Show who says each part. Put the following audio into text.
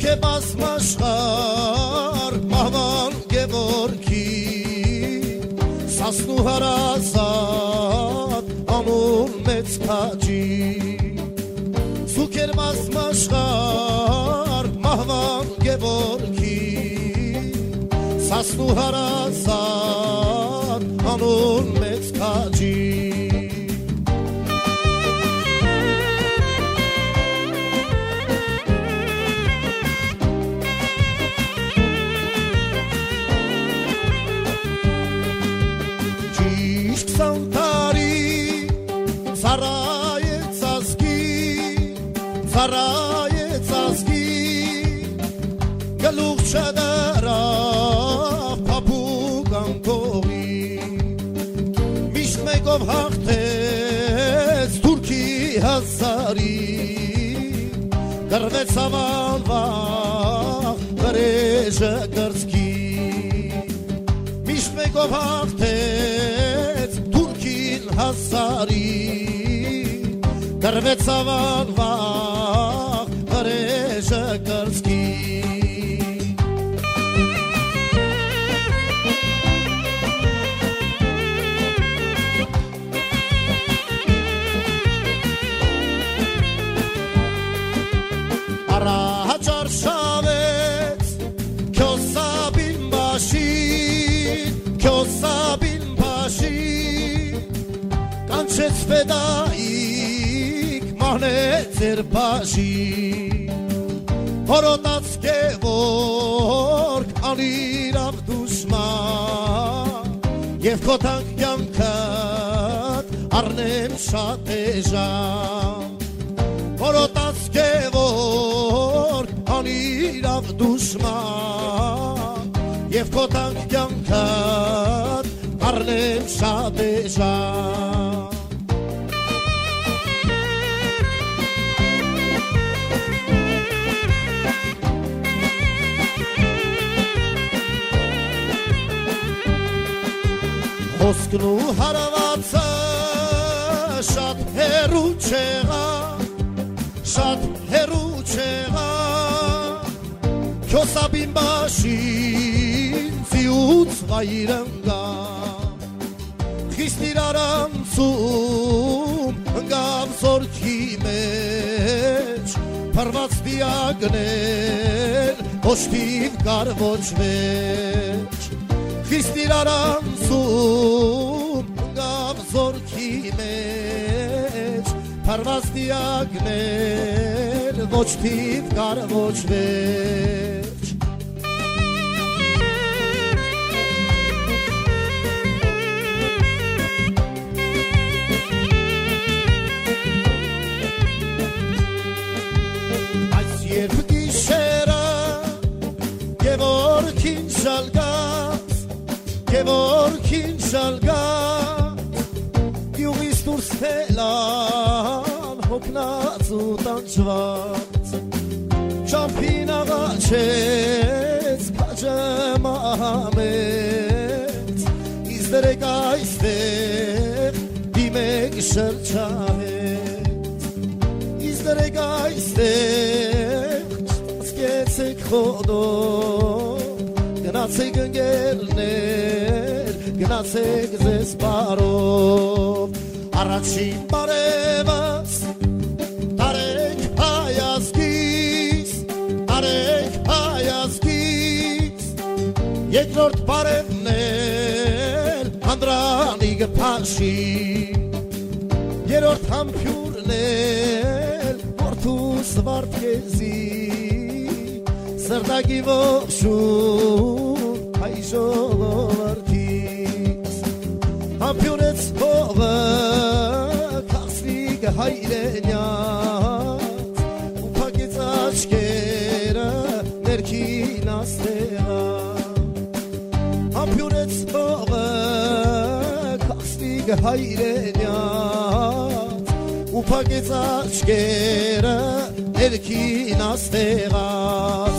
Speaker 1: Սուք է բազմաշխար մահվան գևորքի Սասնու հարազատ անուն մեծ քաջի Սուք էր բազմաշխար մահվան գևորքի Սասնու հարազատ անուն մեծ քաջի Ծառայեց ազգի գլուխ չդարավ փափուկ անկողի միշտ մեկով հաղթեց թուրքի հազարի գրվեց ավանվաղ վրեժը կրծքի միշտ մեկով հաղթեց թուրքին հազարի գրվեց ավանվաղ վրեժը կրծքի Առաջ արշավեց քյոսաբին բաշին կանչեց ֆեդայի Ձեր բաշին հորոտաց գևորգ անիրավ դուշման և քո թանկ կյանքդ առնեմ շատ էժան հորոտաց գևորգ անիրավ դուշման և քո թանկ կյանքդ առնեմ շատ էժան Խոսքն ու հարվածը շատ հեռու չեղա Քյոսաբին բաշին ծիուց վայրընկա Խիստ իրարանցում ընկավ զորքի մեջ Փռված դիակներ ոչ թիվ կար ոչ վեճ Խիստ իրարանցում ընկավ զորքի մեջ Փռված դիակներ ոչ թիվ կար ոչ վեճ Այս երբ գիշերը գևորգին շալգած յուղից դուրս թելան հոգնած ու տանջված ճամփին աղաչեց քաջը մահամեց ինձ դրեք այստեղ դիմեք շրջահետ ինձ դրեք այստեղ ստացկեցեք խոդով Գնացեք ընկերներ, գնացեք ձեզ բարով Առաջին բարևս տարեք հայազգից Երկրորդ բարևն էլ հանդրանիկ փաշի Երրորդ համբյուրն էլ որդուս վարդգեզի Սրտակի ողջուն հայ ժողովրդից Համբյուրեց հողը քաղցրիկ հայրենյաց ու փակեց աչքերը ներքին աստեղած Համբյուրեց հողը քաղցրիկ հայրենյաց ու փակեց աչքերը ներքին աստեղած